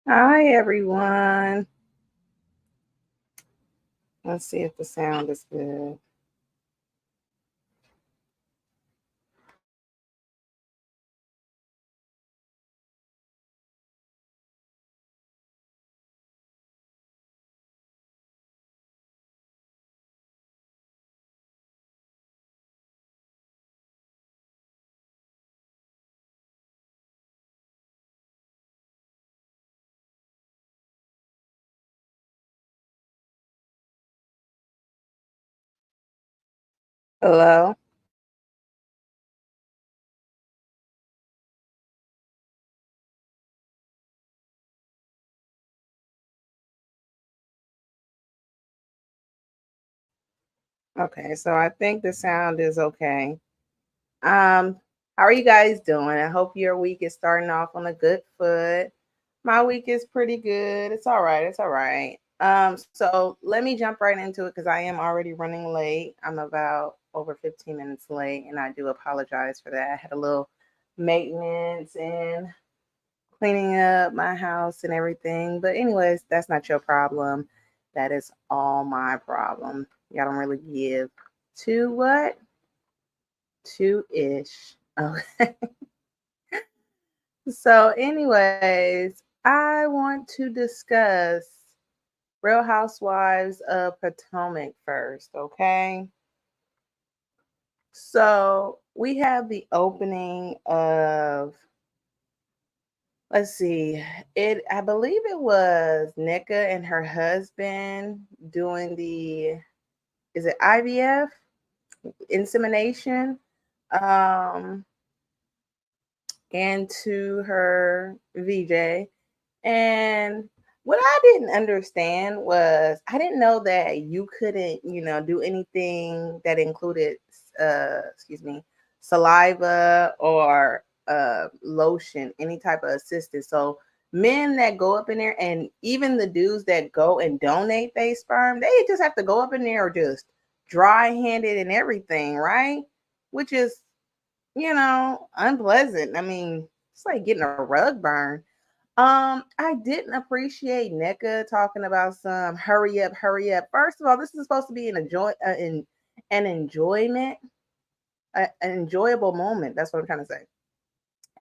Hi, everyone. Let's see if the sound is good. Hello. Okay, so I think the sound is okay. Um, how are you guys doing? I hope your week is starting off on a good foot. My week is pretty good. It's all right. It's all right. So let me jump right into it because I am already running late. I'm about over 15 minutes late, and I do apologize for that. I had a little maintenance and cleaning up my house and everything. But anyways, that's not your problem. That is all my problem. Y'all don't really give two what? Two ish. Okay. So, anyways, I want to discuss Real Housewives of Potomac first, okay? So we have the opening of, let's see, I believe it was Nika and her husband doing the, is it IVF? Insemination. Um, and to her VJ. And what I didn't understand was I didn't know that you couldn't, do anything that included, excuse me, saliva or lotion, any type of assistance. So men that go up in there, and even the dudes that go and donate their sperm, they just have to go up in there or just dry handed and everything, right? Which is, unpleasant. I mean, it's like getting a rug burn. I didn't appreciate NECA talking about some hurry up, hurry up. First of all, this is supposed to be an enjoyment, an enjoyable moment. That's what I'm trying to say.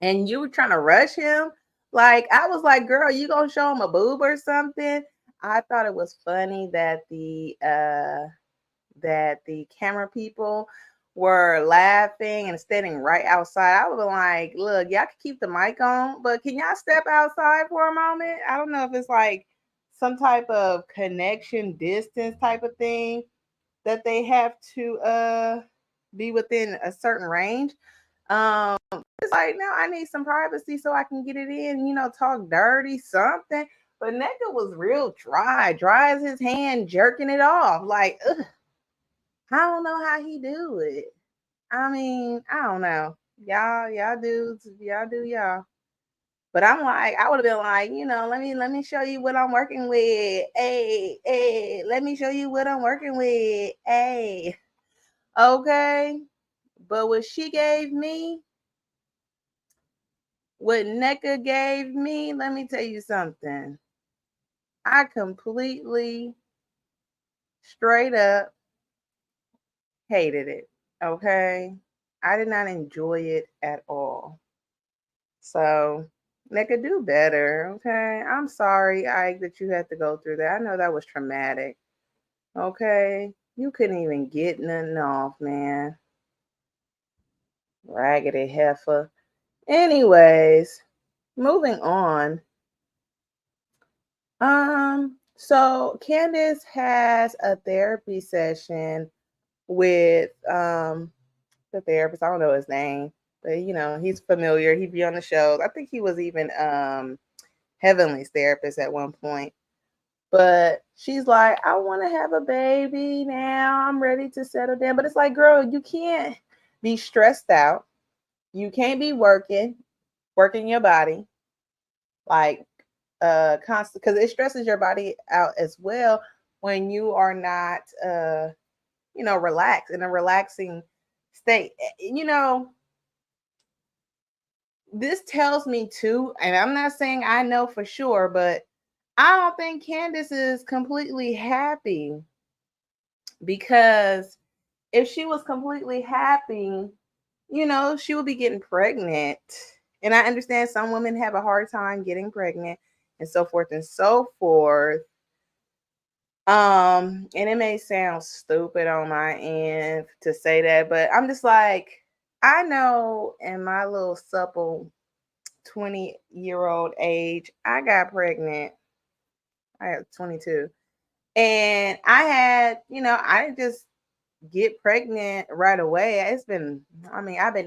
And you were trying to rush him. Like I was like, girl, you gonna show him a boob or something? I thought it was funny that the camera people were laughing and standing right outside. I was like, look, y'all can keep the mic on, but can y'all step outside for a moment? I don't know if it's like some type of connection distance type of thing that they have to be within a certain range. Um it's like, no, I need some privacy so I can get it in, talk dirty, something. But Neka was real dry as his hand jerking it off. Like, ugh, I don't know how he do it. I mean, I don't know. Y'all dudes, y'all do y'all. But I'm like, I would have been like, let me show you what I'm working with. Hey, let me show you what I'm working with. Hey, okay. But what she gave me, what NECA gave me, let me tell you something. I completely, straight up hated it. Okay. I did not enjoy it at all. So they could do better. Okay. I'm sorry, Ike, that you had to go through that. I know that was traumatic. Okay. You couldn't even get nothing off, man. Raggedy heifer. Anyways, moving on. So Candace has a therapy session with the therapist. I don't know his name, but he's familiar. He'd be on the shows. I think he was even Heavenly's therapist at one point. But she's like, I want to have a baby now. I'm ready to settle down. But it's like, girl, you can't be stressed out. You can't be working your body like constant, because it stresses your body out as well when you are not relaxed in a relaxing state. You know, this tells me too, and I'm not saying I know for sure, but I don't think Candace is completely happy, because if she was completely happy, she would be getting pregnant. And I understand some women have a hard time getting pregnant and so forth and so forth. And it may sound stupid on my end to say that, but I'm just like, I know in my little supple 20-year-old age, I got pregnant. I had 22. And I had, I didn't just get pregnant right away. I've been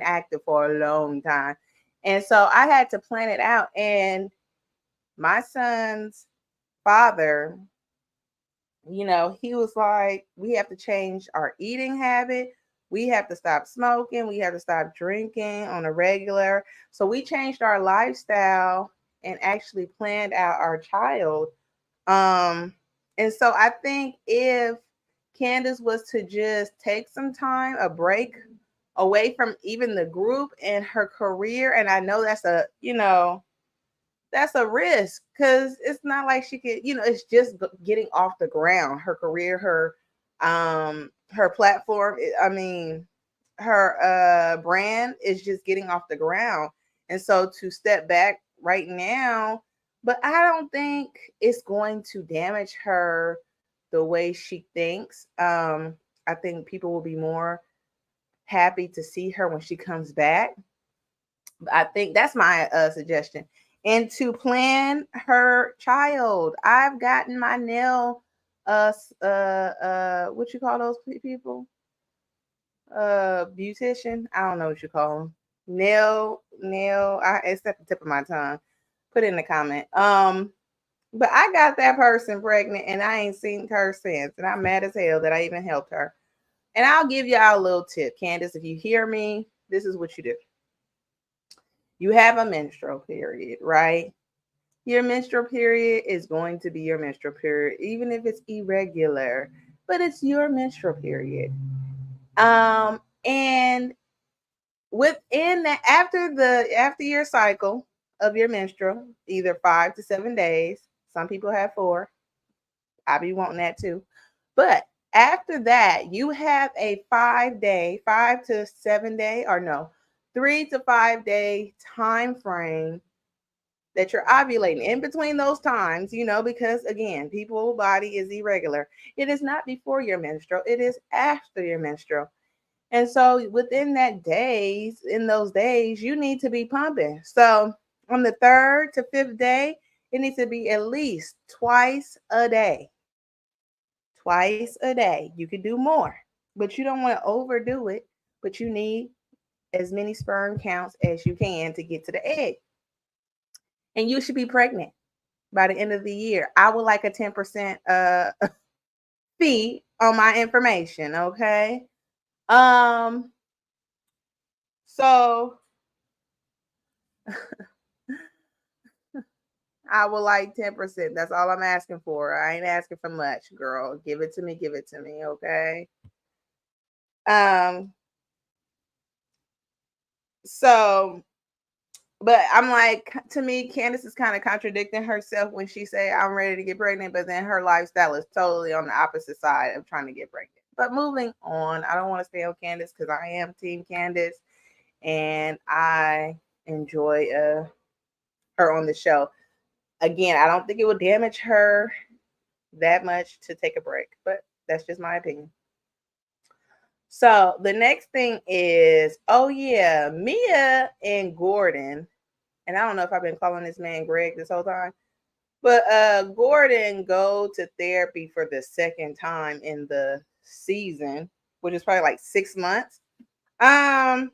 active for a long time. And so I had to plan it out. And my son's father, he was like, we have to change our eating habit. We have to stop smoking. We have to stop drinking on a regular. So we changed our lifestyle and actually planned out our child. Um, and so I think if Candace was to just take some time, a break away from even the group and her career, and I know that's a risk, because it's not like she could, it's just getting off the ground. Her career, her platform, I mean, her brand is just getting off the ground. And so to step back right now, but I don't think it's going to damage her the way she thinks. I think people will be more happy to see her when she comes back. I think that's my suggestion. And to plan her child, I've gotten my nail, what you call those people? Beautician. I don't know what you call them. Nail. It's at the tip of my tongue. Put it in the comment. But I got that person pregnant, and I ain't seen her since, and I'm mad as hell that I even helped her. And I'll give y'all a little tip, Candace. If you hear me, this is what you do. You have a menstrual period, right? Your menstrual period is going to be your menstrual period, even if it's irregular, but it's your menstrual period. And within that, after your cycle of your menstrual, either 5 to 7 days, some people have 4. I be wanting that too. But after that, you have a 5 day, 5 to 7 day, or no, 3 to 5 day time frame that you're ovulating. In between those times, because again, people's body is irregular. It is not before your menstrual, it is after your menstrual. And so within in those days, you need to be pumping. So on the 3rd to 5th day, it needs to be at least twice a day. Twice a day. You could do more, but you don't want to overdo it. But you need as many sperm counts as you can to get to the egg. And you should be pregnant by the end of the year. I would like a 10% fee on my information, okay? Um, so I would like 10%. That's all I'm asking for. I ain't asking for much, girl. Give it to me, okay? Um, so but I'm like, to me, Candace is kind of contradicting herself when she say I'm ready to get pregnant, but then her lifestyle is totally on the opposite side of trying to get pregnant. But moving on, I don't want to stay on Candace because I am Team Candace, and I enjoy her on the show. Again, I don't think it would damage her that much to take a break, but that's just my opinion. So the next thing is, oh yeah, Mia and Gordon, and I don't know if I've been calling this man Greg this whole time, but Gordon go to therapy for the second time in the season, which is probably like 6 months. I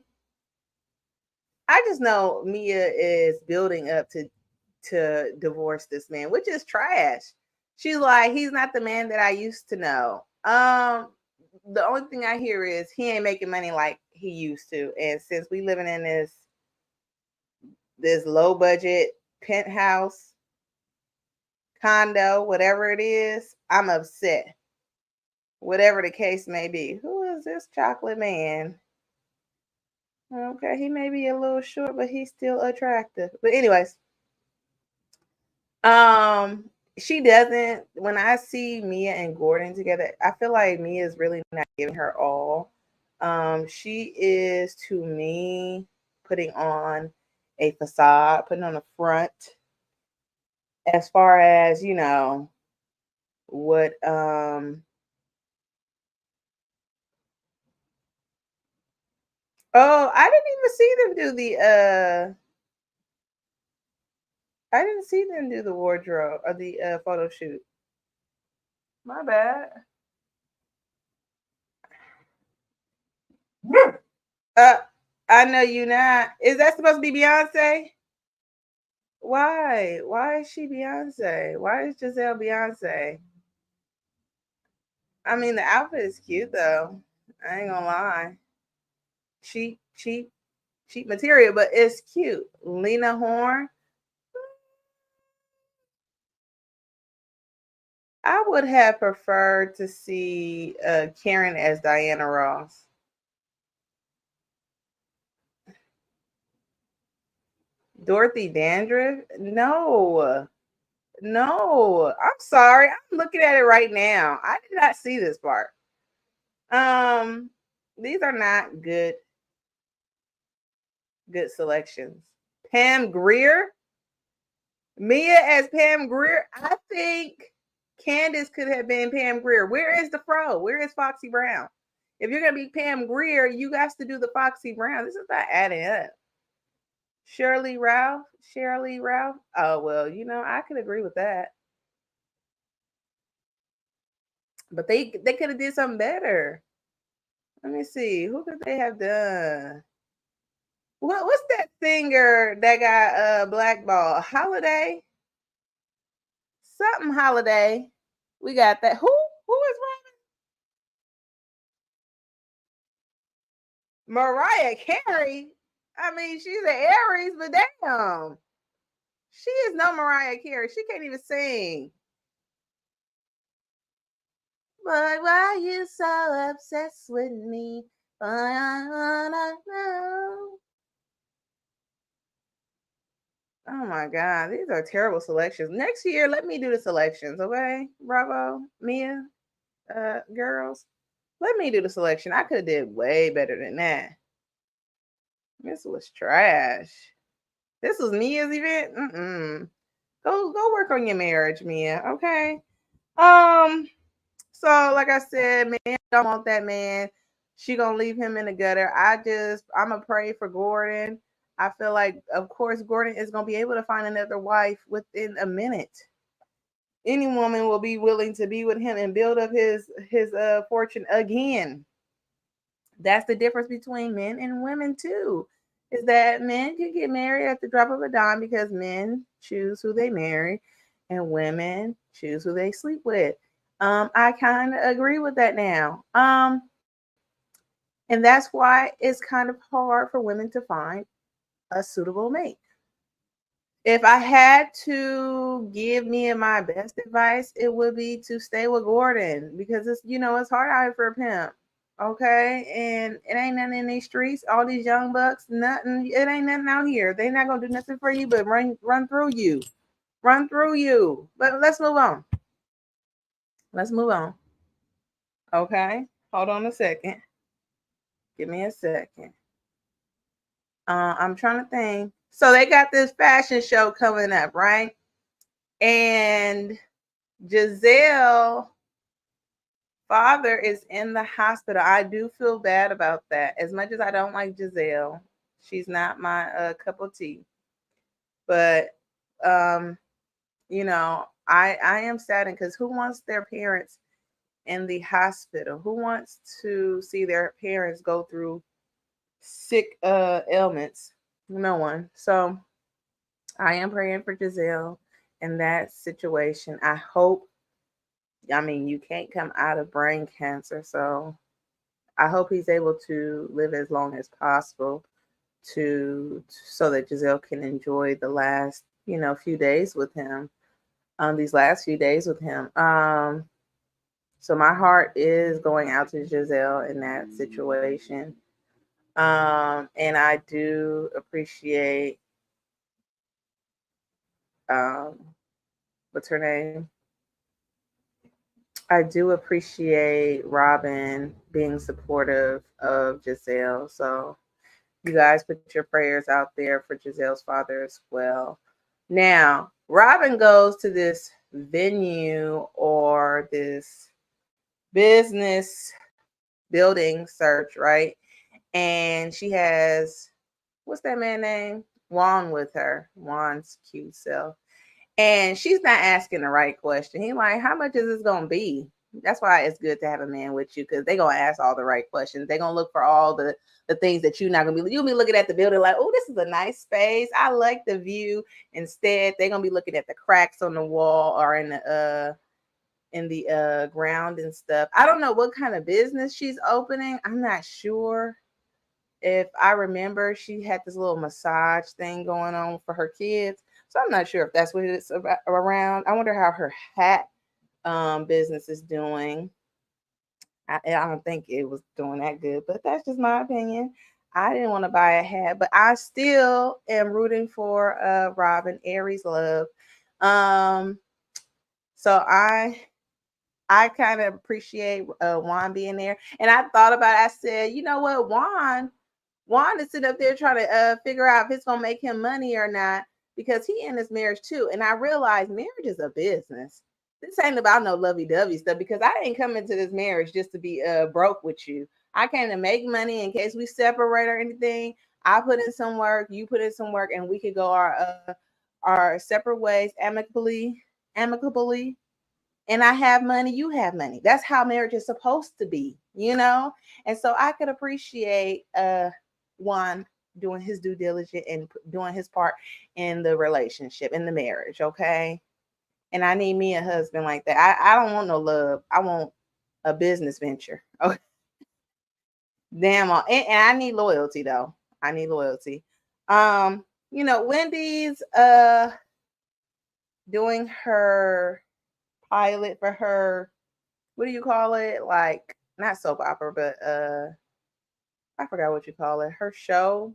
just know Mia is building up to divorce this man, which is trash. She's like, he's not the man that I used to know. The only thing I hear is he ain't making money like he used to, and since we living in this low budget penthouse condo, whatever it is, I'm upset. Whatever the case may be. Who is this chocolate man? Okay, he may be a little short, but he's still attractive. But anyways, um, she doesn't. When I see Mia and Gordon together, I feel like Mia is really not giving her all. She is to me putting on a facade, putting on a front, as far as what oh, I didn't even see them do the I didn't see them do the wardrobe or the photo shoot. My bad. Uh, I know you not. Is that supposed to be Beyonce? Why? Why is she Beyonce? Why is Giselle Beyonce? I mean, the outfit is cute though. I ain't gonna lie. Cheap, cheap, cheap material, but it's cute. Lena Horne. I would have preferred to see Karen as Diana Ross. Dorothy Dandruff? No. No. I'm sorry. I'm looking at it right now. I did not see this part. Um, these are not good selections. Pam Greer? Mia as Pam Greer? I think Candace could have been Pam Greer. Where is the fro? Where is Foxy Brown? If you're gonna be Pam Greer, you got to do the Foxy Brown. This is not adding up. Shirley Ralph? Shirley Ralph? Oh well, I could agree with that. But they could have did something better. Let me see. Who could they have done? What's that singer that got blackballed? Holiday? Something Holiday. We got that. Who is Mariah Carey? I mean, she's an Aries, but damn. She is no Mariah Carey. She can't even sing. But why you so obsessed with me? I wanna know. Oh my God, these are terrible selections. Next year, let me do the selections, okay? Bravo, Mia, girls. Let me do the selection. I could have did way better than that. This was trash. This was Mia's event. Go work on your marriage, Mia. Okay. Um. So, like I said, man, don't want that man. She gonna leave him in the gutter. I'ma pray for Gordon. I feel like, of course, Gordon is gonna be able to find another wife within a minute. Any woman will be willing to be with him and build up his fortune again. That's the difference between men and women too. Is that men can get married at the drop of a dime because men choose who they marry and women choose who they sleep with. I kind of agree with that now. And that's why it's kind of hard for women to find a suitable mate. If I had to give me my best advice, it would be to stay with Gordon because it's hard out here for a pimp. Okay, and it ain't nothing in these streets. All these young bucks, nothing. It ain't nothing out here. They not gonna do nothing for you, but run through you, run through you. But let's move on. Let's move on. Okay, hold on a second. Give me a second. I'm trying to think. So they got this fashion show coming up, right? And Giselle father is in the hospital. I do feel bad about that. As much as I don't like Giselle, she's not my cup of tea. But I am saddened because who wants their parents in the hospital? Who wants to see their parents go through sick ailments? No one. So I am praying for Giselle in that situation. I hope. I mean, you can't come out of brain cancer, so I hope he's able to live as long as possible to so that Giselle can enjoy the last, few days with him. These last few days with him. So my heart is going out to Giselle in that situation. And I do appreciate um what's her name? I do appreciate Robin being supportive of Giselle. So you guys put your prayers out there for Giselle's father as well. Now, Robin goes to this venue or this business building search, right? And she has, what's that man name? Juan with her. Juan's cute self. And she's not asking the right question. He's like, how much is this gonna be? That's why it's good to have a man with you, because they're gonna ask all the right questions. They're gonna look for all the things that you're not gonna be. You'll be looking at the building like, oh, this is a nice space. I like the view. Instead, they're gonna be looking at the cracks on the wall or in the ground and stuff. I don't know what kind of business she's opening. I'm not sure. If I remember, she had this little massage thing going on for her kids. So I'm not sure if that's what it's about, around. I wonder how her hat business is doing. I don't think it was doing that good, but that's just my opinion. I didn't want to buy a hat, but I still am rooting for Robin Aries love. Um, so I kind of appreciate Juan being there, and I thought about it. I said, you know what, Juan is sitting up there trying to figure out if it's gonna make him money or not, because he in his marriage too. And I realized marriage is a business. This ain't about no lovey-dovey stuff, because I ain't coming to this marriage just to be broke with you. I came to make money in case we separate or anything. I put in some work, you put in some work, and we could go our separate ways amicably. And I have money, you have money. That's how marriage is supposed to be, you know? And so I could appreciate one doing his due diligence and doing his part in the relationship, in the marriage, okay? And I need me a husband like that. I don't want no love. I want a business venture. Okay. Damn and I need loyalty though. I need loyalty. Wendy's doing her pilot for her, what do you call it? Like, not soap opera, but I forgot what you call it. Her show.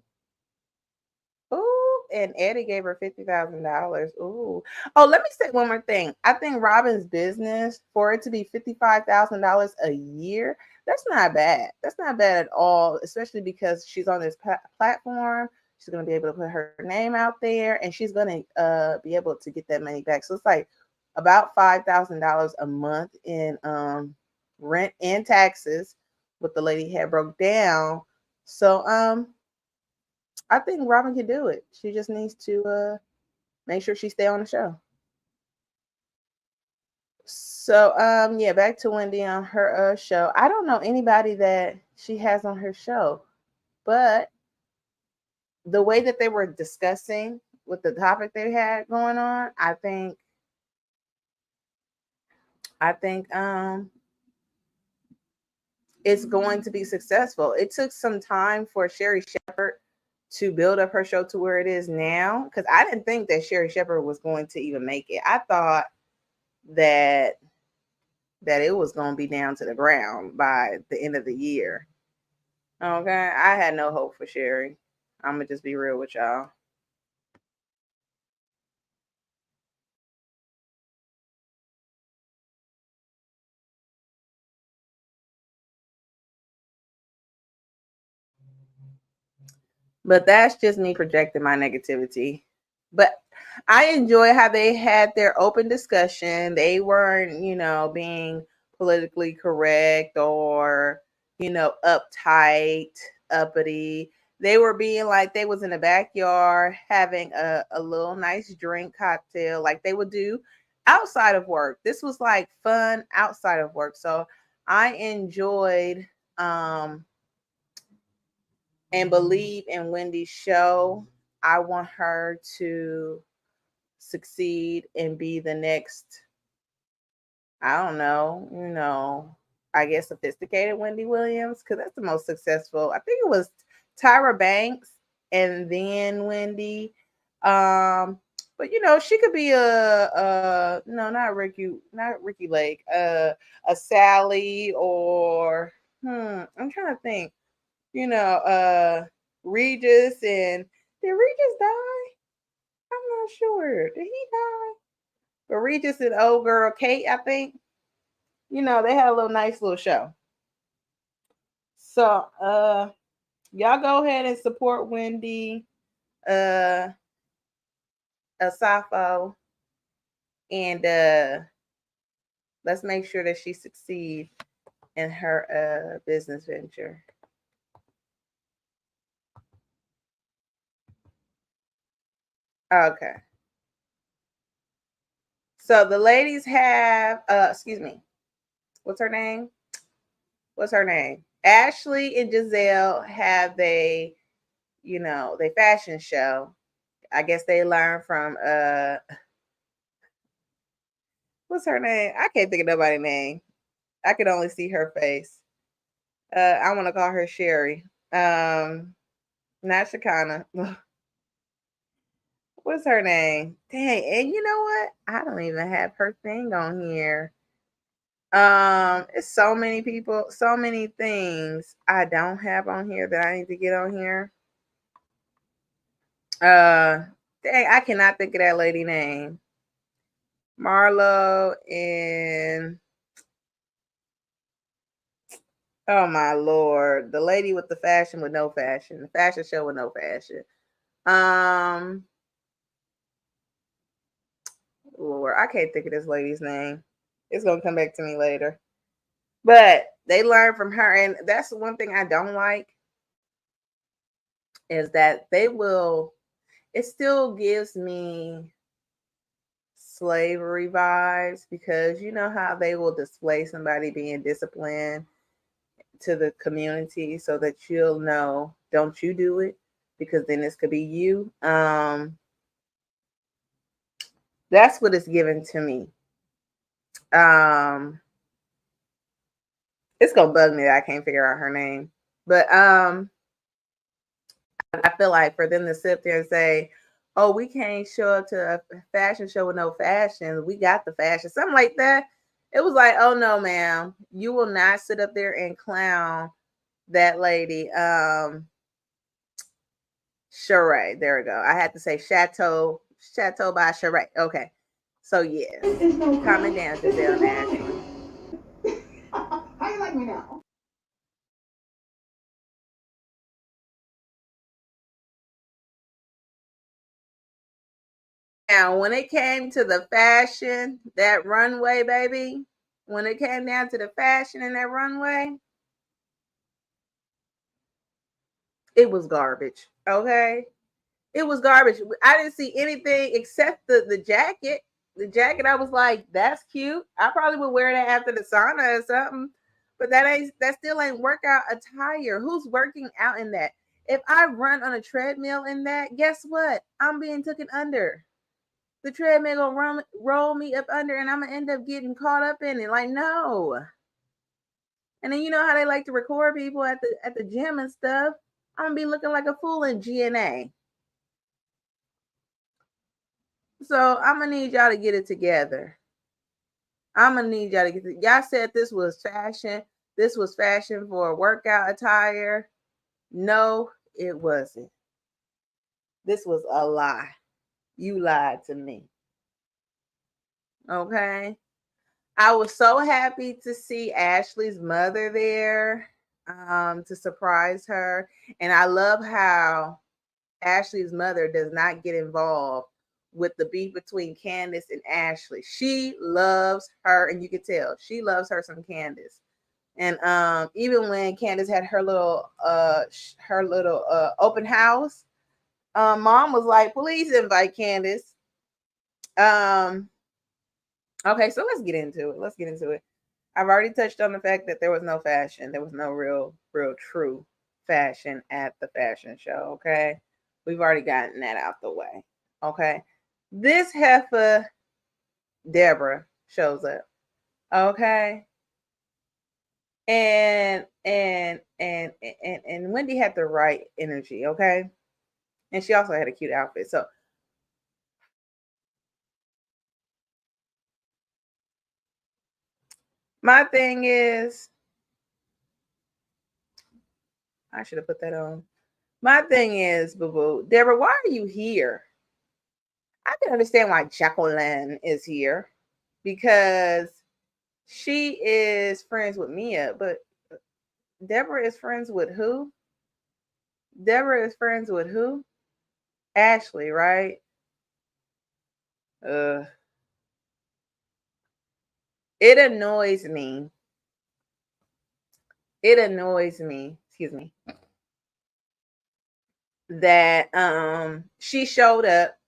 Ooh, and Eddie gave her $50,000. Ooh. Oh, let me say one more thing. I think Robin's business, for it to be $55,000 a year, that's not bad. That's not bad at all, especially because she's on this platform. She's going to be able to put her name out there, and she's going to be able to get that money back. So it's like about $5,000 a month in rent and taxes, what the lady had broke down. So I think Robin can do it. She just needs to make sure she stay on the show. So yeah, back to Wendy on her show. I don't know anybody that she has on her show, but the way that they were discussing with the topic they had going on, I think it's going to be successful. It took some time for Sherry Shepherd to build up her show to where it is now, because I didn't think that Sherry Shepherd was going to even make it. I thought that it was going to be down to the ground by the end of the year. Okay, I had no hope for Sherry. I'm gonna just be real with y'all. But that's just me projecting my negativity. But I enjoy how they had their open discussion. They weren't, being politically correct or, uptight, uppity. They were being like they was in the backyard having a little nice drink cocktail like they would do outside of work. This was like fun outside of work. So I enjoyed and believe in Wendy's show. I want her to succeed and be the next, I don't know, I guess sophisticated Wendy Williams, because that's the most successful. I think it was Tyra Banks and then Wendy. But she could be a no, not Ricky Lake, a Sally or I'm trying to think. you know, Regis, and did Regis die? I'm not sure. Did he die? But Regis and old girl Kate, I think, they had a little nice little show. So y'all go ahead and support Wendy, Asafo, and let's make sure that she succeeds in her business venture. Okay. So the ladies have excuse me. What's her name? What's her name? Ashley and Giselle have they fashion show. I guess they learned from what's her name? I can't think of nobody's name. I can only see her face. I want to call her Sherry. Not Shakana. What's her name? Dang, and you know what? I don't even have her thing on here. It's so many people, so many things I don't have on here that I need to get on here. Dang, I cannot think of that lady name. Marlo and oh my lord, the lady with the fashion with no fashion, the fashion show with no fashion. Um, Lord, I can't think of this lady's name. It's gonna come back to me later. But they learn from her, and that's the one thing I don't like is that they will. It still gives me slavery vibes because you know how they will display somebody being disciplined to the community so that you'll know, don't you do it because then this could be you. That's what it's given to me. Um, it's gonna bug me that I can't figure out her name, but I feel like for them to sit there and say, "Oh, we can't show up to a fashion show with no fashion. We got the fashion," something like that. It was like, "Oh no, ma'am, you will not sit up there and clown that lady." Sheree, there we go. I had to say Chateau by Sheree. Okay, so yes, No calm it crime. down, This is Giselle and okay. Ashley. How you like me now? Now, when it came to the fashion, that runway, baby, when it came down to the fashion in that runway, it was garbage. Okay. It was garbage. I didn't see anything except the jacket. The jacket, I was like, that's cute. I probably would wear that after the sauna or something. But that still ain't workout attire. Who's working out in that? If I run on a treadmill in that, guess what? I'm being taken under. The treadmill gonna roll me up under, and I'm gonna end up getting caught up in it. Like no. And then you know how they like to record people at the gym and stuff. I'm gonna be looking like a fool in GNA. So I'm gonna need y'all to get it together. I'm gonna need y'all to get it. Y'all said this was fashion. This was fashion for workout attire. No, it wasn't. This was a lie. You lied to me. Okay. I was so happy to see Ashley's mother there to surprise her. And I love how Ashley's mother does not get involved with the beef between Candace and Ashley. She loves her, and you can tell she loves her some Candace. And even when Candace had her little open house, mom was like, "Please invite Candace." Um, okay, so let's get into it. Let's get into it. I've already touched on the fact that there was no fashion. There was no real, true fashion at the fashion show. Okay. We've already gotten that out the way. Okay. This heifer, Deborah, shows up. Okay. And Wendy had the right energy. Okay. And she also had a cute outfit. So my thing is, I should have put that on. My thing is, boo boo, Deborah, why are you here? I can understand why Jacqueline is here because she is friends with Mia, but Deborah is friends with who? Deborah is friends with who? Ashley, right? Uh, it annoys me. It annoys me. Excuse me. That she showed up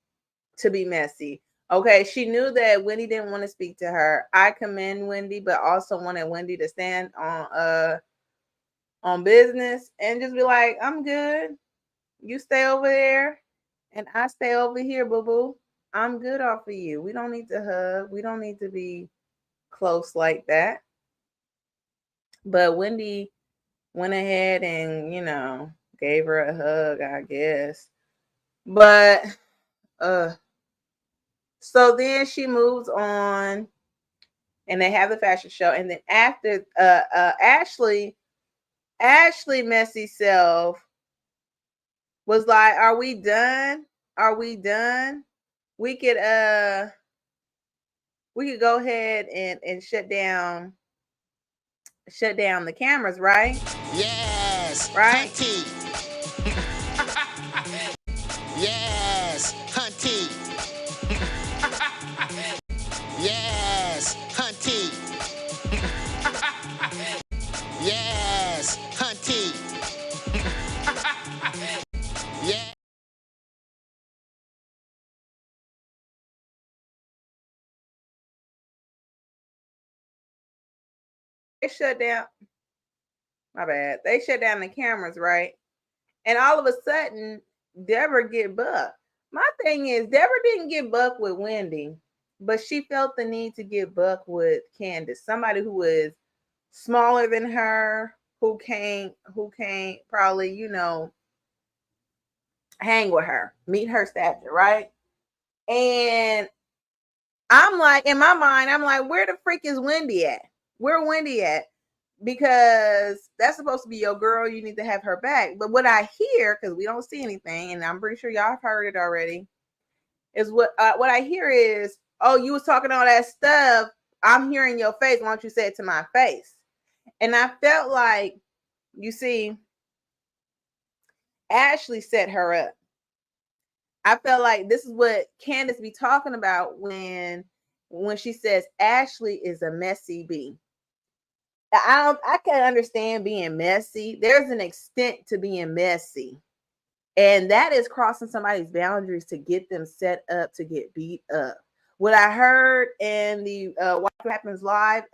to be messy. Okay, she knew that Wendy didn't want to speak to her. I commend Wendy, but also wanted Wendy to stand on business and just be like, I'm good. You stay over there and I stay over here, boo boo. I'm good off of you. We don't need to hug. We don't need to be close like that. But Wendy went ahead and, gave her a hug, I guess. But so then she moves on and they have the fashion show. And then after Ashley messy self was like, are we done? Are we done? We could go ahead and shut down the cameras, right? Yes, Right? hunty. Yes, hunty. Yes, hunty. Yes, hunty. Yeah. They shut down my bad. They shut down the cameras, right? And all of a sudden, Deborah get bucked. My thing is, Deborah didn't get bucked with Wendy, but she felt the need to get bucked with Candace, somebody who is smaller than her, who can't probably, hang with her, meet her stature, right? And I'm like, in my mind, I'm like, where the freak is Wendy at? Where Wendy at? Because that's supposed to be your girl. You need to have her back. But what I hear, because we don't see anything, and I'm pretty sure y'all have heard it already, is what I hear is, oh, you was talking all that stuff. I'm hearing your face. Why don't you say it to my face? And I felt like, you see, Ashley set her up. I felt like this is what Candace be talking about when she says Ashley is a messy bee. I can understand being messy. There's an extent to being messy. And that is crossing somebody's boundaries to get them set up to get beat up. What I heard in the What Happens Live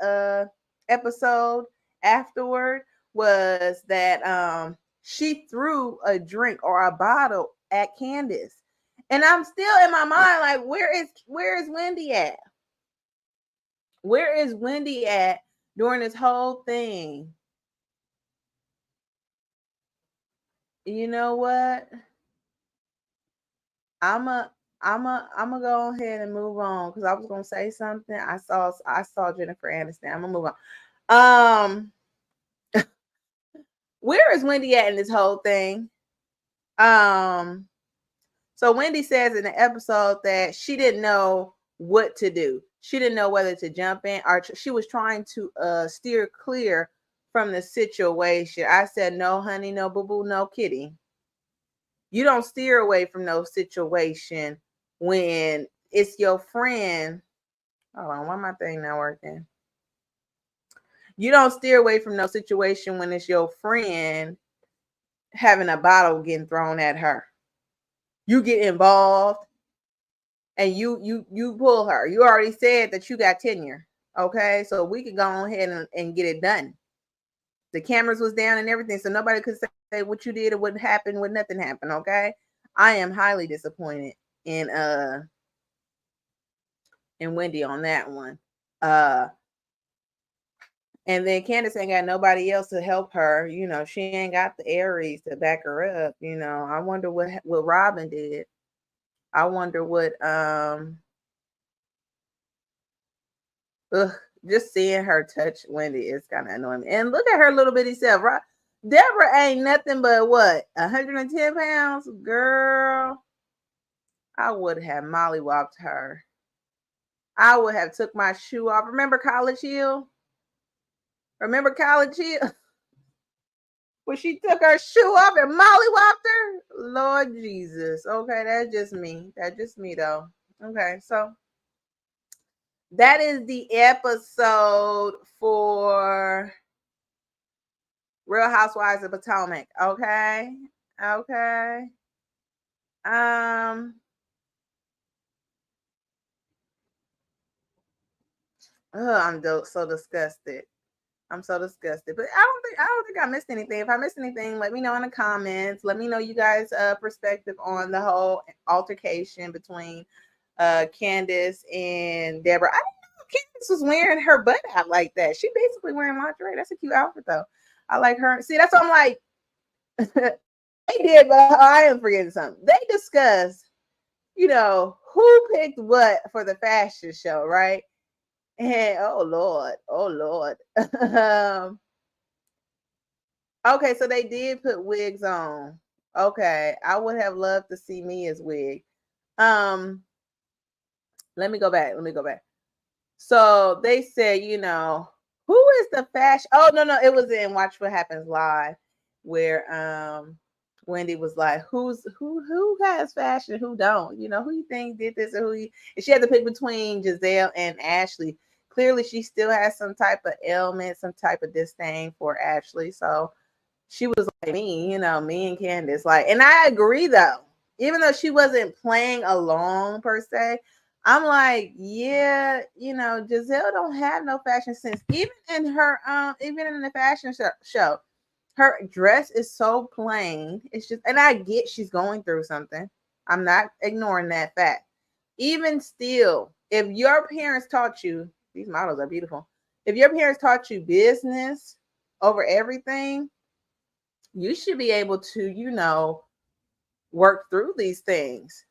episode afterward was that she threw a drink or a bottle at Candace. And I'm still in my mind like, where is Wendy at? Where is Wendy at during this whole thing? You know what? I'm a go ahead and move on because I was gonna say something. I saw Jennifer Aniston. I'm gonna move on. Where is Wendy at in this whole thing? So Wendy says in the episode that she didn't know what to do. She didn't know whether to jump in or she was trying to steer clear from the situation. I said, no, honey, no, boo boo, no, kitty. You don't steer away from no situation when it's your friend. Hold on, why my thing not working? You don't steer away from no situation when it's your friend having a bottle getting thrown at her. You get involved and you pull her. You already said that you got tenure. Okay, so we could go ahead and get it done. The cameras was down and everything, so nobody could say what you did or what happened when nothing happened. Okay, I am highly disappointed in Wendy on that one. And then Candace ain't got nobody else to help her. She ain't got the Aries to back her up. I wonder what Robin did. I wonder what just seeing her touch Wendy is kind of annoying. And look at her little bitty self. Deborah ain't nothing but what, 110 pounds? Girl, I would have mollywopped her. I would have took my shoe off. Remember College Hill? Remember College Hill? When she took her shoe off and mollywopped her? Lord Jesus. Okay, that's just me. That's just me though. Okay, so that is the episode for Real Housewives of Potomac. Okay. Okay. Um I'm so disgusted. I'm so disgusted. But I don't think I missed anything. If I missed anything, let me know in the comments. Let me know you guys' perspective on the whole altercation between Candace and Deborah. I didn't know Candace was wearing her butt out like that. She basically wearing lingerie. That's a cute outfit though. I like her. See, that's what I'm like. They did, but I am forgetting something. They discussed, who picked what for the fashion show, right? And oh Lord. Okay, so they did put wigs on. Okay, I would have loved to see me as wig. Um, let me go back. So they said, who is the fashion? Oh no, it was in Watch What Happens Live, where Wendy was like, who has fashion, who don't? Who you think did this, and she had to pick between Giselle and Ashley. Clearly, she still has some type of ailment, some type of disdain for Ashley. So she was like me, me and Candace. Like, and I agree though, even though she wasn't playing along per se. I'm like, yeah, Giselle don't have no fashion sense. Even in her, even in the fashion show, her dress is so plain. It's just, and I get she's going through something. I'm not ignoring that fact. Even still, if your parents taught you, these models are beautiful. If your parents taught you business over everything, you should be able to, work through these things.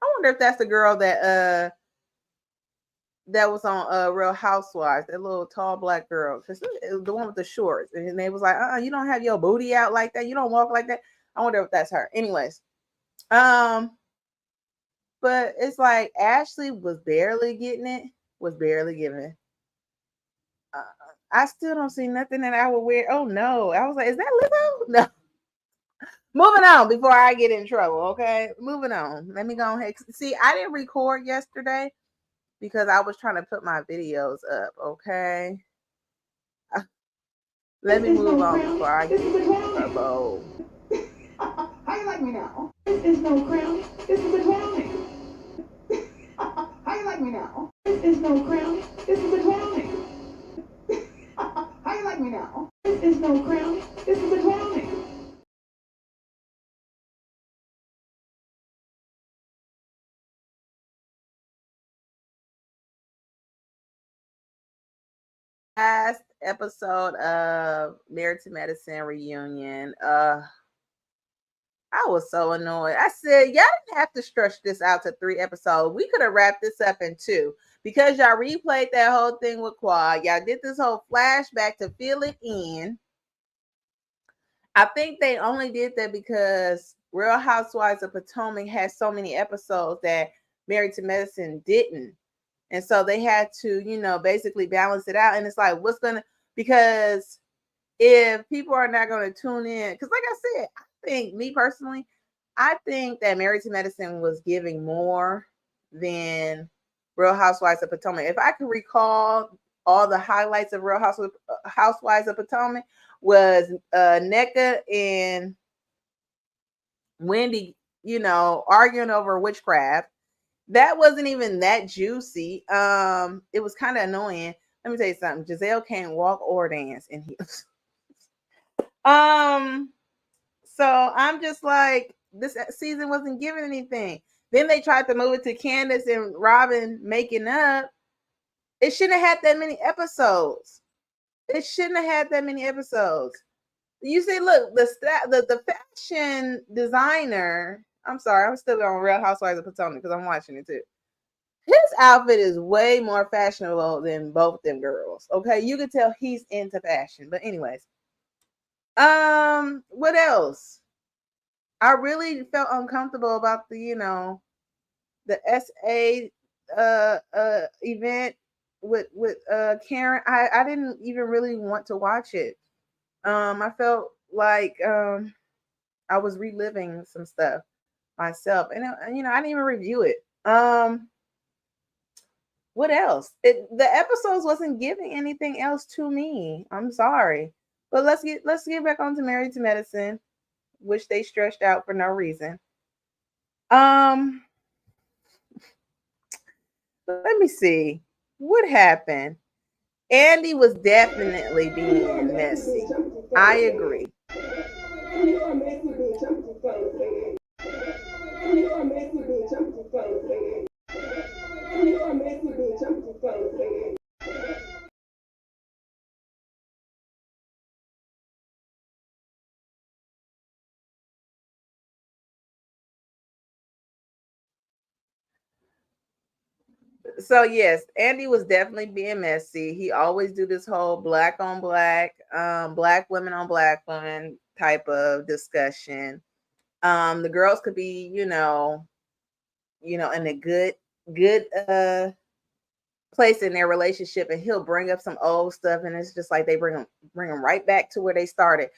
I wonder if that's the girl that was on Real Housewives, that little tall black girl, the one with the shorts, and they was like, you don't have your booty out like that, you don't walk like that. I wonder if that's her. Anyways, but it's like Ashley was barely getting it, was barely giving it. I still don't see nothing that I would wear. Oh no, I was like, is that Lizzo? No. Moving on before I get in trouble, okay? Moving on. Let me go ahead. See, I didn't record yesterday because I was trying to put my videos up, okay? Let me move on before I get in trouble. How you like me now? This is no crown. This is a clowning. How you like me now? This is no crown. This is a clowning. How you like me now? This is no crown. This is a clowning. Last episode of Married to Medicine reunion. I was so annoyed. I said, y'all didn't have to stretch this out to 3 episodes. We could have wrapped this up in 2 because y'all replayed that whole thing with Quad. Y'all did this whole flashback to fill it in. I think they only did that because Real Housewives of Potomac has so many episodes that Married to Medicine didn't. And so they had to, basically balance it out. And it's like, because if people are not going to tune in, because like I said, me personally, I think that Married to Medicine was giving more than Real Housewives of Potomac. If I could recall all the highlights of Real Housewives of Potomac was NECA and Wendy, arguing over witchcraft. That wasn't even that juicy. It was kind of annoying. Let me tell you something. Giselle can't walk or dance in heels. So I'm just like, this season wasn't giving anything. Then they tried to move it to Candace and Robin making up. It shouldn't have had that many episodes. You see, look, the fashion designer. I'm sorry, I'm still on Real Housewives of Potomac because I'm watching it too. His outfit is way more fashionable than both them girls. Okay, you can tell he's into fashion. But anyways, What else? I really felt uncomfortable about the SA event with Karen. I didn't even really want to watch it. I felt like I was reliving some stuff myself, and I didn't even review it. What else? The episodes wasn't giving anything else to me. I'm sorry, but let's get back on to Married to Medicine, which they stretched out for no reason. Um, let me see what happened. Andy was definitely being messy. I agree. You are messy bitch. I'm just gonna say it. You are messy bitch. I'm just gonna say it. You are messy bitch. I'm just gonna say it. So yes, Andy was definitely being messy. He always do this whole black on black, black women on black women type of discussion. The girls could be, in a good place in their relationship, and he'll bring up some old stuff, and it's just like they bring them right back to where they started.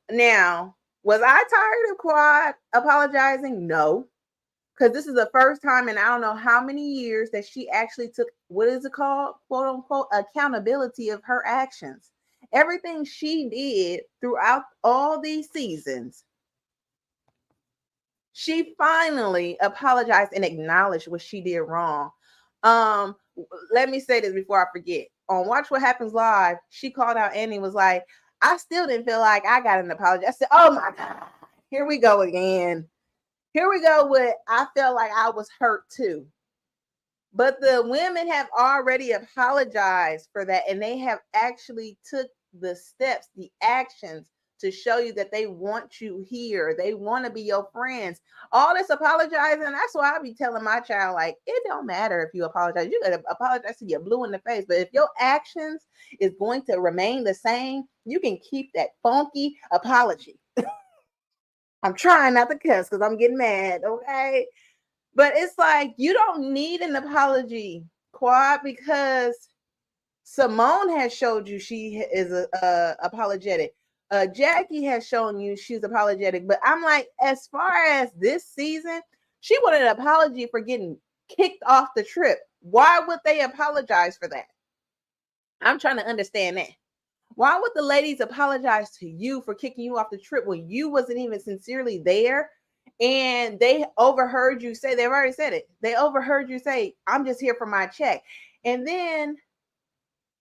Now, was I tired of Quad apologizing? No, because this is the first time in I don't know how many years that she actually took, what is it called, quote unquote, accountability of her actions. Everything she did throughout all these seasons, she finally apologized and acknowledged what she did wrong. Um, Let me say this before I forget. On Watch What Happens Live, she called out Annie and was like, I still didn't feel like I got an apology. I said, oh my God, here we go again. Here we go with I felt like I was hurt too. But the women have already apologized for that, and they have actually took the steps, the actions to show you that they want you here. They want to be your friends. All this apologizing, that's why I be telling my child, like, it don't matter if you apologize. You gotta apologize to get blue in the face. But if your actions is going to remain the same, you can keep that funky apology. I'm trying not to cuss because I'm getting mad, okay? But it's like you don't need an apology, Quad, because Simone has showed you she is apologetic. Jackie has shown you she's apologetic. But I'm like, as far as this season, she wanted an apology for getting kicked off the trip. Why would they apologize for that? I'm trying to understand that. Why would the ladies apologize to you for kicking you off the trip when you wasn't even sincerely there? And they overheard you say, they've already said it. They overheard you say, I'm just here for my check. And then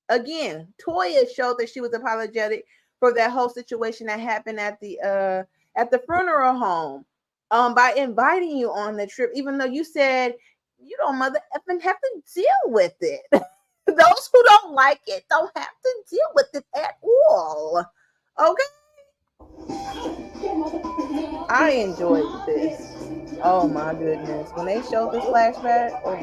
again, Toya showed that she was apologetic for that whole situation that happened at the funeral home. By inviting you on the trip, even though you said you don't mother effing have to deal with it. Those who don't like it don't have to deal with it at all. Okay. I enjoyed this. Oh my goodness. When they showed this flashback, oh.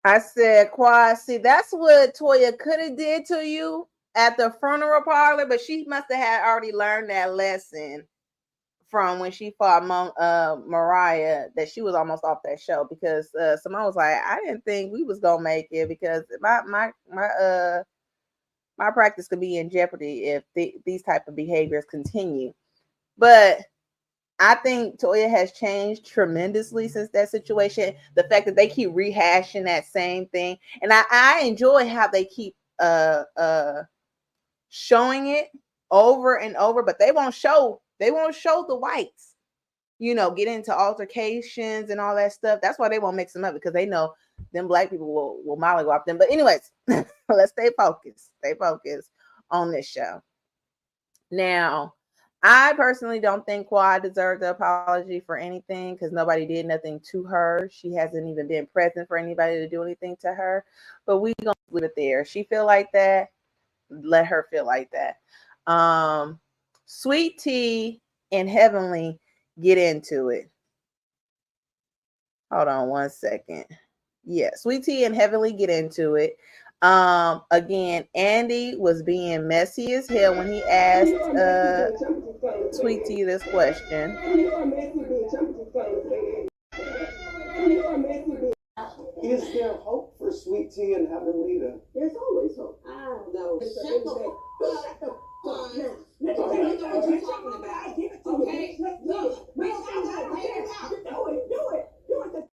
I said, Quad, see, that's what Toya could have did to you at the funeral parlor, but she must have had already learned that lesson from when she fought Mariah, that she was almost off that show, because Simone was like, I didn't think we was gonna make it because my practice could be in jeopardy if these type of behaviors continue. But I think Toya has changed tremendously since that situation. The fact that they keep rehashing that same thing, and I enjoy how they keep showing it over and over, but they won't show the whites, get into altercations and all that stuff. That's why they won't mix them up, because they know them black people will mollywop them. But anyways, let's stay focused on this show. Now, I personally don't think Quad deserved the apology for anything because nobody did nothing to her. She hasn't even been present for anybody to do anything to her. But we gonna leave it there. She feel like that. Let her feel like that. Sweet Tea and Heavenly get into it. Hold on one second. Yeah, Sweet Tea and Heavenly get into it. Again, Andy was being messy as hell when he asked Sweet Tea this question. Is there hope for Sweet Tea and Heavenly then? There's always hope. I don't know. Shut the fuck up. Let me tell you what you're talking about. I give it to you. Okay? Let's do it. Do it. Do it. Do it.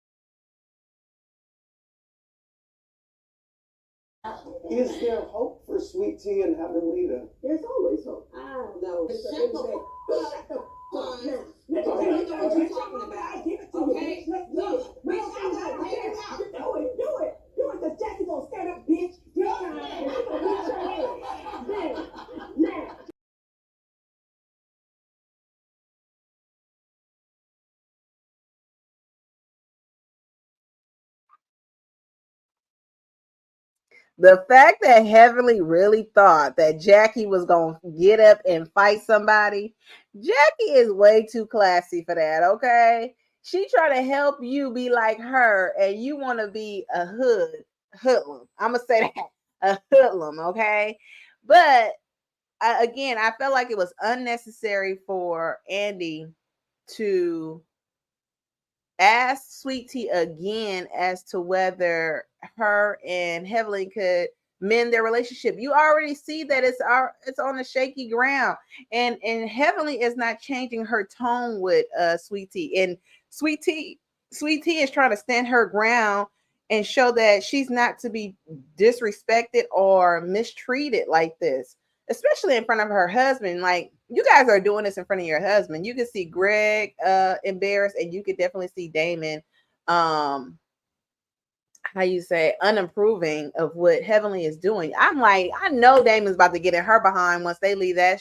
Is there hope for Sweet Tea and Heavenly then? There's always hope. I don't know. Shut the fuck up. Let me tell you what you're talking about. I give it to you. Okay? Let's do it. Do it. Do it. Do it. The Jackie gonna stand up, bitch. Now. The fact that Heavenly really thought that Jackie was going to get up and fight somebody, Jackie is way too classy for that, okay? She try to help you be like her, and you want to be a hoodlum. I'm going to say that, a hoodlum, okay? But again, I felt like it was unnecessary for Andy to ask Sweet Tea again as to whether her and Heavenly could mend their relationship. You already see that it's on a shaky ground, and Heavenly is not changing her tone with Sweet Tea, and Sweet Tea is trying to stand her ground and show that she's not to be disrespected or mistreated like this, especially in front of her husband. Like, you guys are doing this in front of your husband. You can see Greg embarrassed, and you could definitely see Damon how you say unapproving of what Heavenly is doing. I'm like, I know Damon's about to get in her behind once they leave that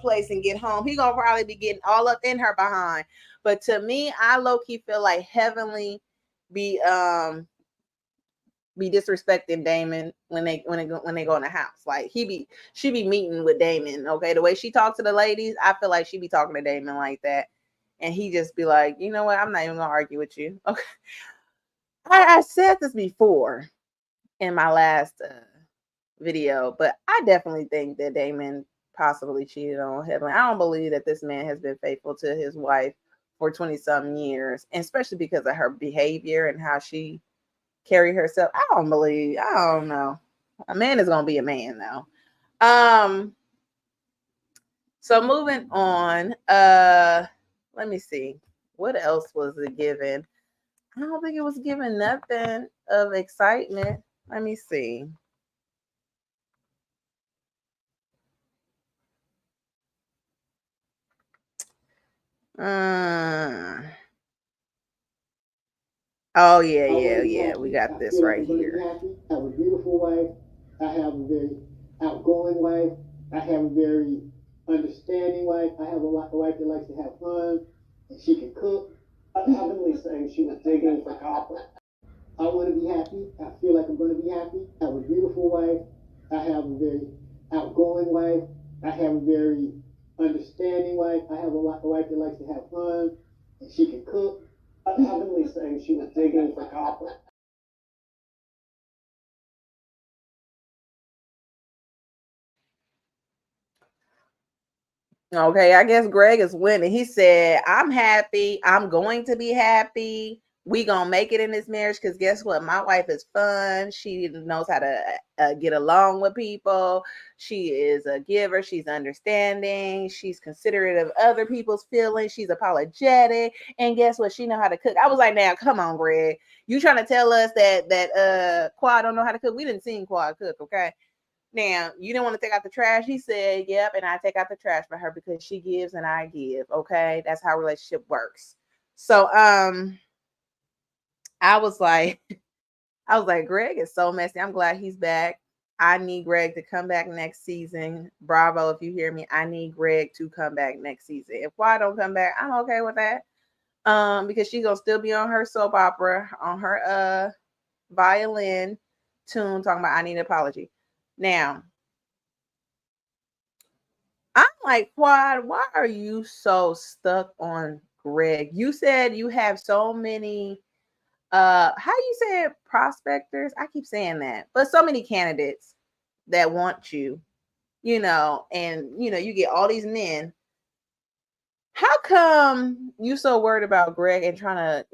place and get home. He gonna probably be getting all up in her behind. But to me, I low-key feel like Heavenly be disrespecting Damon when they go in the house. Like, she be meeting with Damon. Okay, the way she talks to the ladies, I feel like she be talking to Damon like that, and he just be like, you know what? I'm not even gonna argue with you. Okay, I said this before in my last video, but I definitely think that Damon possibly cheated on Heavenly. I don't believe that this man has been faithful to his wife for 20-some years, and especially because of her behavior and how she carry herself. I don't know. A man is gonna be a man though. So moving on. Let me see. What else was it given? I don't think it was given nothing of excitement. Let me see. Oh yeah. We got this right here. I have a beautiful wife. I have a very outgoing wife. I have a very understanding wife. I have a wife that likes to have fun, and she can cook. Heavenly saying she was digging for copper. I want to be happy. I feel like I'm going to be happy. I have a beautiful wife. I have a very outgoing wife. I have a very understanding wife. I have a wife that likes to have fun, and she can cook. Heavenly saying she was digging for copper. Okay, I guess Greg is winning. He said, I'm happy. I'm going to be happy. We gonna make it in this marriage because guess what? My wife is fun. She knows how to get along with people. She is a giver. She's understanding. She's considerate of other people's feelings. She's apologetic. And guess what? She know how to cook. I was like, now come on, Greg. You trying to tell us that Quad don't know how to cook? We didn't see Quad cook, okay? Now, you didn't want to take out the trash. He said, yep, and I take out the trash for her because she gives and I give. Okay. That's how relationship works. So I was like, Greg is so messy. I'm glad he's back. I need Greg to come back next season. Bravo, if you hear me, I need Greg to come back next season. If Quad don't come back, I'm okay with that. Because she's gonna still be on her soap opera, on her violin tune, talking about I need an apology. Now, I'm like, Quad, why are you so stuck on Greg? You said you have so many how you say it, prospectors? I keep saying that, but so many candidates that want you, and you get all these men. How come you so worried about Greg and trying to,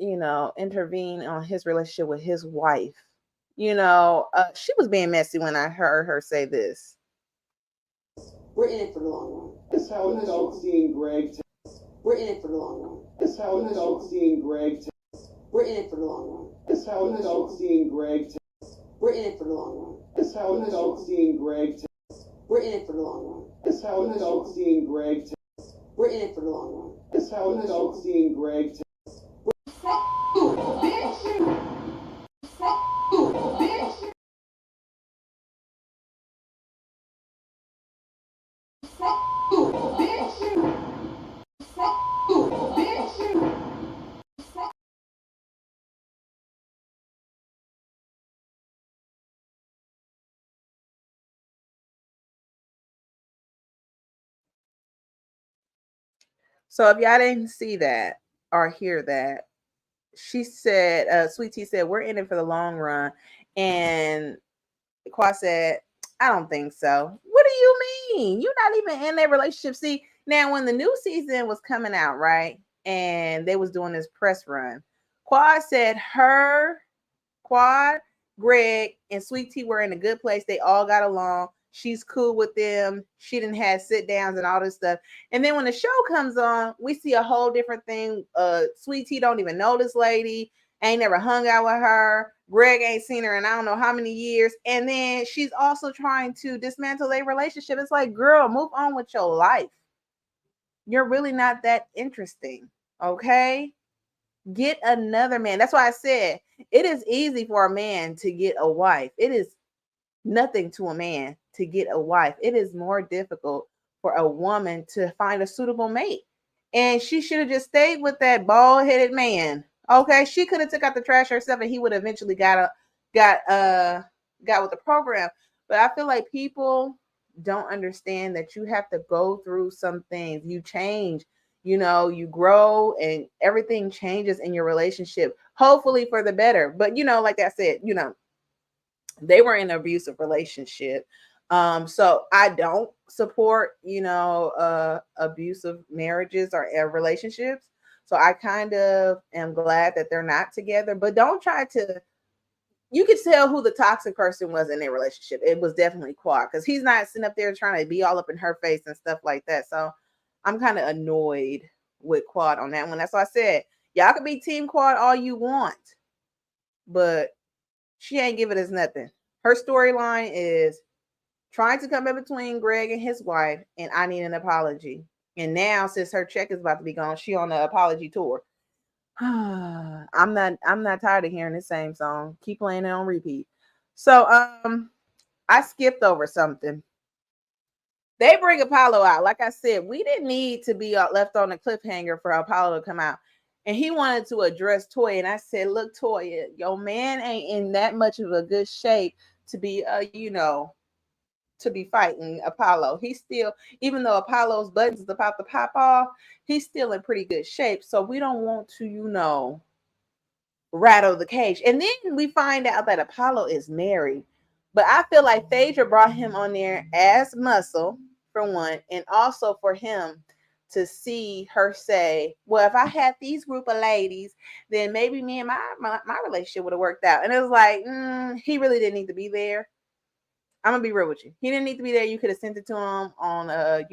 intervene on his relationship with his wife? She was being messy when I heard her say this. We're in it for the long run. That's how it felt seeing Greg. We're in it for the long run. That's how it felt seeing Greg. We're in it for the long run. That's how it felt seeing Greg. We're in it for the long run. That's how it felt seeing Greg. We're in it for the long run. That's how it felt seeing Greg. We're in it for the long run. That's how it felt seeing Greg. So if y'all didn't see that or hear that, she said, Sweet Tea said, we're in it for the long run. And Qua said, I don't think so. What do you mean? You're not even in that relationship. See, now when the new season was coming out, right? And they was doing this press run, Quad said Quad, Greg, and Sweet Tea were in a good place. They all got along. She's cool with them. She didn't have sit downs and all this stuff. And then when the show comes on, we see a whole different thing. Sweet Tea don't even know this lady. Ain't never hung out with her. Greg ain't seen her in I don't know how many years. And then she's also trying to dismantle their relationship. It's like, girl, move on with your life. You're really not that interesting. Okay? Get another man. That's why I said it is easy for a man to get a wife. It is nothing to a man to get a wife. It is more difficult for a woman to find a suitable mate. And she should have just stayed with that bald-headed man. Okay, she could have took out the trash herself, and he would have eventually got with the program. But I feel like people don't understand that you have to go through some things. You change, you grow, and everything changes in your relationship, hopefully for the better. But like I said, they were in an abusive relationship. So I don't support, abusive marriages or relationships. So I kind of am glad that they're not together, but don't try to. You could tell who the toxic person was in their relationship. It was definitely Quad, because he's not sitting up there trying to be all up in her face and stuff like that. So I'm kind of annoyed with Quad on that one. That's why I said, y'all could be team Quad all you want, but she ain't giving us nothing. Her storyline is trying to come in between Greg and his wife, and I need an apology. And now, since her check is about to be gone, she on the apology tour. I'm not tired of hearing the same song. Keep playing it on repeat. So I skipped over something. They bring Apollo out. Like I said, we didn't need to be left on a cliffhanger for Apollo to come out. And he wanted to address Toya. And I said, look, Toya, your man ain't in that much of a good shape to be to be fighting Apollo. He's still, even though Apollo's buttons is about to pop off, he's still in pretty good shape. So we don't want to, rattle the cage. And then we find out that Apollo is married. But I feel like Phaedra brought him on there as muscle, for one, and also for him to see her say, well, if I had these group of ladies, then maybe me and my relationship would have worked out. And it was like, he really didn't need to be there. I'm gonna be real with you. He didn't need to be there. You could have sent it to him on a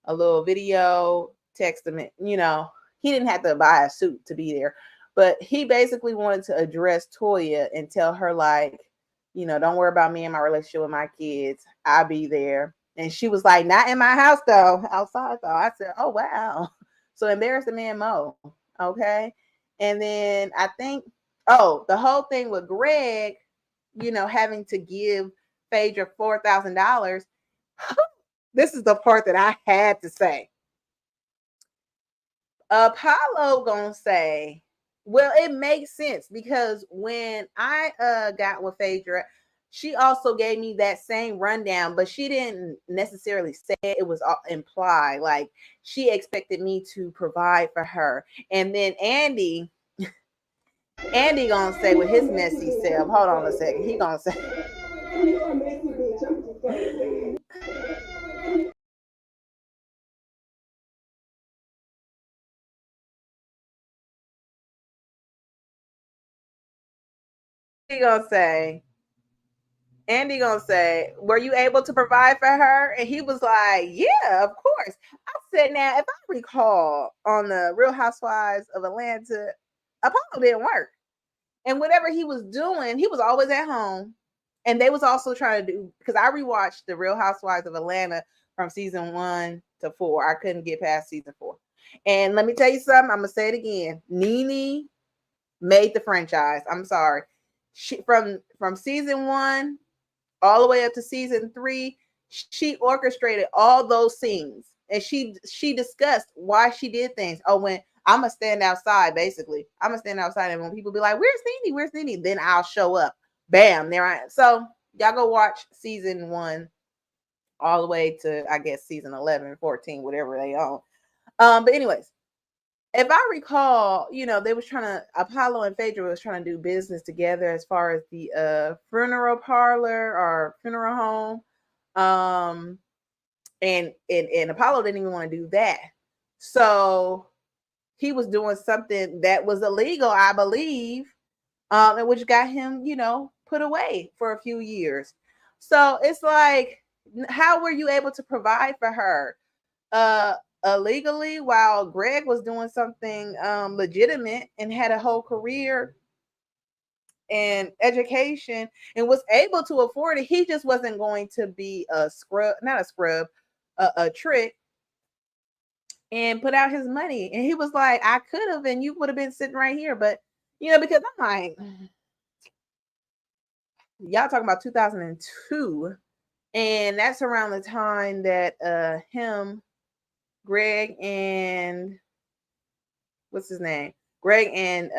little video, text him. He didn't have to buy a suit to be there. But he basically wanted to address Toya and tell her, like, don't worry about me and my relationship with my kids. I'll be there. And she was like, not in my house though, outside though. I said, oh wow. So embarrass the man Mo. Okay. And then I think, the whole thing with Greg, having to give Phaedra $4,000. This is the part that I had to say. Apollo gonna say, well, it makes sense because when I got with Phaedra, she also gave me that same rundown, but she didn't necessarily say it. It was implied, like she expected me to provide for her. And then Andy gonna say with his messy self, hold on a second, he gonna say, You're a messy bitch. I'm just gonna say it. he gonna say, Andy gonna say, were you able to provide for her? And he was like, yeah, of course. I said, now, if I recall on the Real Housewives of Atlanta, Apollo didn't work. And whatever he was doing, he was always at home. And they was also trying to do, because I rewatched the Real Housewives of Atlanta from season 1 to 4. I couldn't get past season 4. And let me tell you something, I'm gonna say it again. Nene made the franchise. I'm sorry. She from season 1 all the way up to season 3, she orchestrated all those scenes, and she discussed why she did things. Oh, when I'm gonna stand outside, basically, I'm gonna stand outside, and when people be like, "Where's Nene? Where's Nene?" Then I'll show up. Bam, there I am. So y'all go watch season 1 all the way to, I guess, season 11, 14, whatever they own. But anyways, if I recall, they was trying to, Apollo and Phaedra was trying to do business together as far as the funeral parlor or funeral home. And Apollo didn't even want to do that. So he was doing something that was illegal, I believe, and which got him, put away for a few years. So it's like, how were you able to provide for her? Illegally, while Greg was doing something legitimate and had a whole career and education and was able to afford it. He just wasn't going to be a scrub, not a scrub, a trick, and put out his money. And he was like, I could have, and you would have been sitting right here. But because I'm like, y'all talking about 2002, and that's around the time that him, Greg, and what's his name? Greg and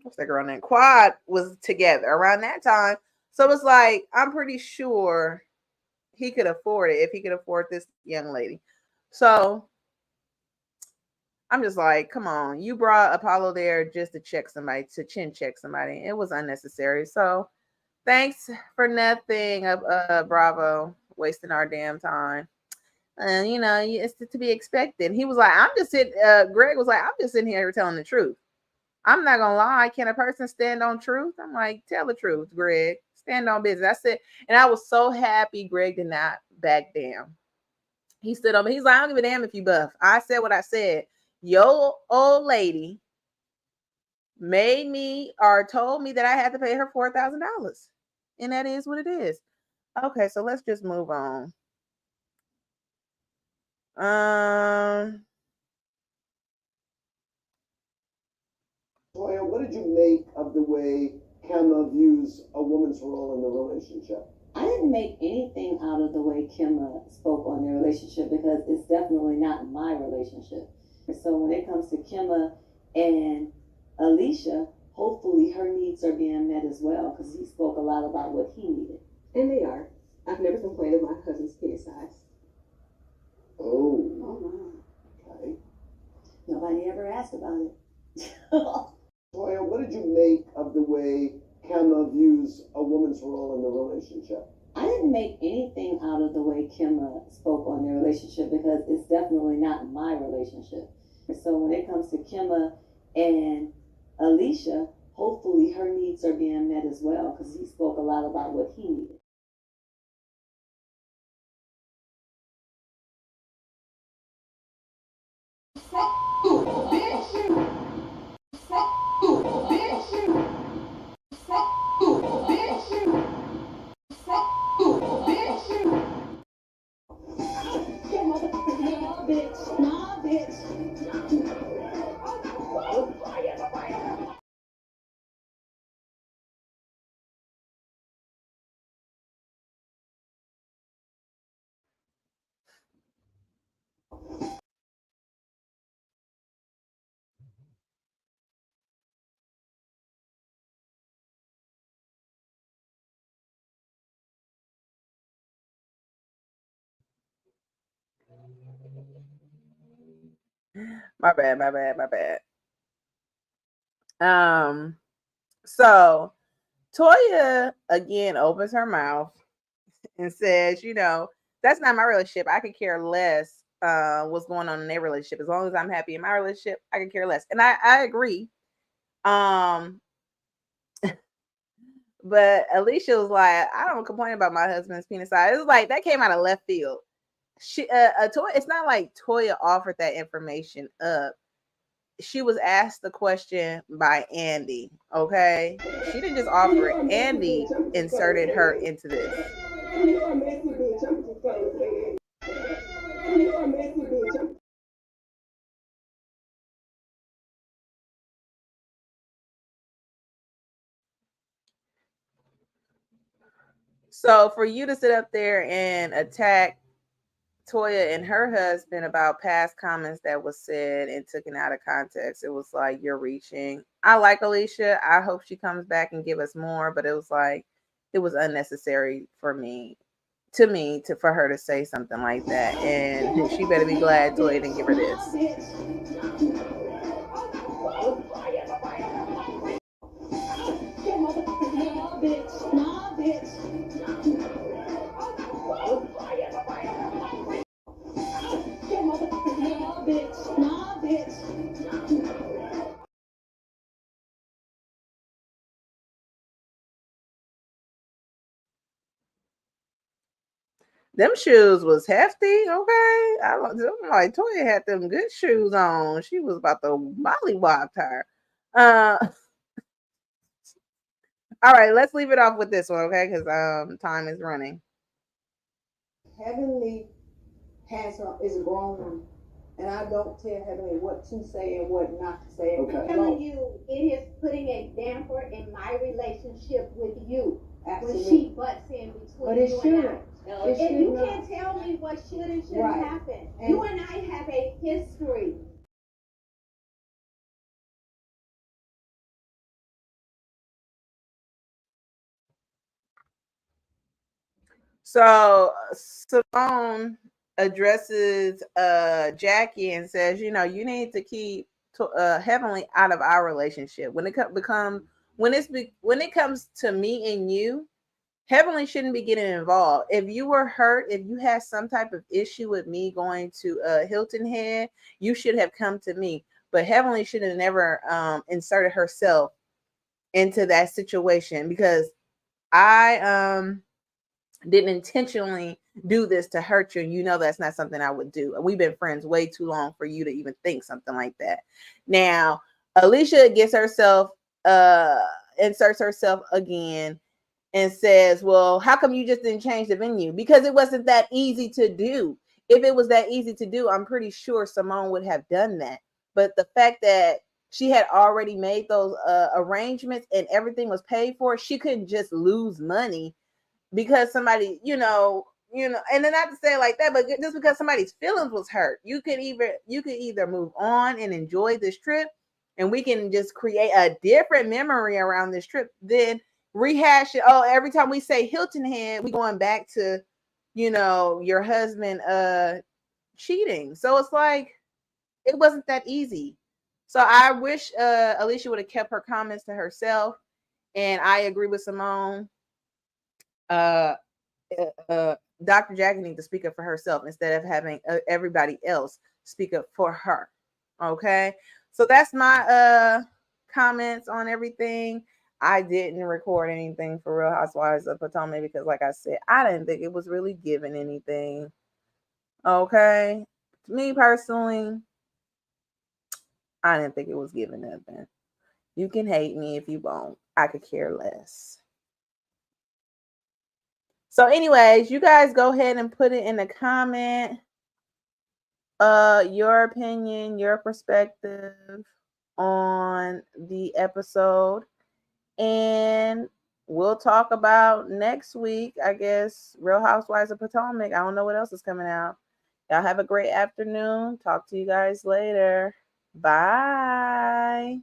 what's that girl name? Quad was together around that time. So it's like, I'm pretty sure he could afford it if he could afford this young lady. So I'm just like, come on, you brought Apollo there just to check somebody, to chin check somebody. It was unnecessary. So thanks for nothing, Bravo, wasting our damn time. And it's to be expected. He was like, I'm just sitting. Greg was like, I'm just sitting here telling the truth. I'm not gonna lie. Can a person stand on truth? I'm like, tell the truth, Greg. Stand on business. That's it. And I was so happy Greg did not back down. He stood up. He's like, I don't give a damn if you buff. I said what I said. Your old lady made me or told me that I had to pay her $4,000. And that is what it is. Okay, so let's just move on. Toya, what did you make of the way Kemma views a woman's role in the relationship? I didn't make anything out of the way Kemma spoke on their relationship because it's definitely not my relationship. So when it comes to Kemma and Alicia, hopefully her needs are being met as well because he spoke a lot about what he needed. And they are. I've never complained of my cousin's penis size. Oh, okay. Nobody ever asked about it. Toya, what did you make of the way Kemma views a woman's role in the relationship? I didn't make anything out of the way Kemma spoke on their relationship because it's definitely not my relationship. So when it comes to Kemma and Alicia, hopefully her needs are being met as well because he spoke a lot about what he needed. My bad. So Toya again opens her mouth and says, that's not my relationship. I could care less what's going on in their relationship. As long as I'm happy in my relationship, I could care less. And I agree. But Alicia was like, I don't complain about my husband's penis size. It was like that came out of left field. It's not like Toya offered that information up. She was asked the question by Andy. Okay, she didn't just offer it. Andy inserted her into this. You're a messy bitch. I'm just gonna say it. You're a messy bitch. So for you to sit up there and attack Toya and her husband about past comments that was said and taken out of context, it was like you're reaching. I like Alicia. I hope she comes back and give us more, but it was like it was unnecessary for her to say something like that, and she better be glad Toya didn't give her this. Them shoes was hefty, okay? I'm like, Toya had them good shoes on. She was about to mollywop her. All right, let's leave it off with this one, okay? Because time is running. Heavenly is grown, and I don't tell Heavenly what to say and what not to say. Okay. I'm telling you, it is putting a damper in my relationship with you. Absolutely. When she butts in between But it you shouldn't. and I. No, it And should you not. can't tell me what should and shouldn't Right. happen. And you and I have a history. So Simone addresses Jackie and says, you need to keep Heavenly out of our relationship. When it comes to me and you, Heavenly shouldn't be getting involved. If you were hurt, if you had some type of issue with me going to Hilton Head, you should have come to me. But Heavenly should have never inserted herself into that situation, because I didn't intentionally do this to hurt you. And that's not something I would do. We've been friends way too long for you to even think something like that. Now, Alicia inserts herself again and says, well, how come you just didn't change the venue? Because it wasn't that easy to do. If it was that easy to do, I'm pretty sure Simone would have done that. But the fact that she had already made those arrangements and everything was paid for, she couldn't just lose money because somebody, and then not to say it like that, but just because somebody's feelings was hurt. You could either move on and enjoy this trip, and we can just create a different memory around this trip than rehash it. Oh, every time we say Hilton Head, we going back to, your husband cheating. So it's like it wasn't that easy. So I wish Alicia would have kept her comments to herself. And I agree with Simone. Dr. Jackie needs to speak up for herself instead of having everybody else speak up for her. Okay. So that's my comments on everything. I didn't record anything for Real Housewives of Potomac because, like I said, I didn't think it was really giving anything. Okay. Me personally, I didn't think it was giving nothing. You can hate me if you want. I could care less. So, anyways, you guys go ahead and put it in the comment. Your opinion, your perspective on the episode. And we'll talk about next week, I guess, Real Housewives of Potomac. I don't know what else is coming out. Y'all have a great afternoon. Talk to you guys later. Bye.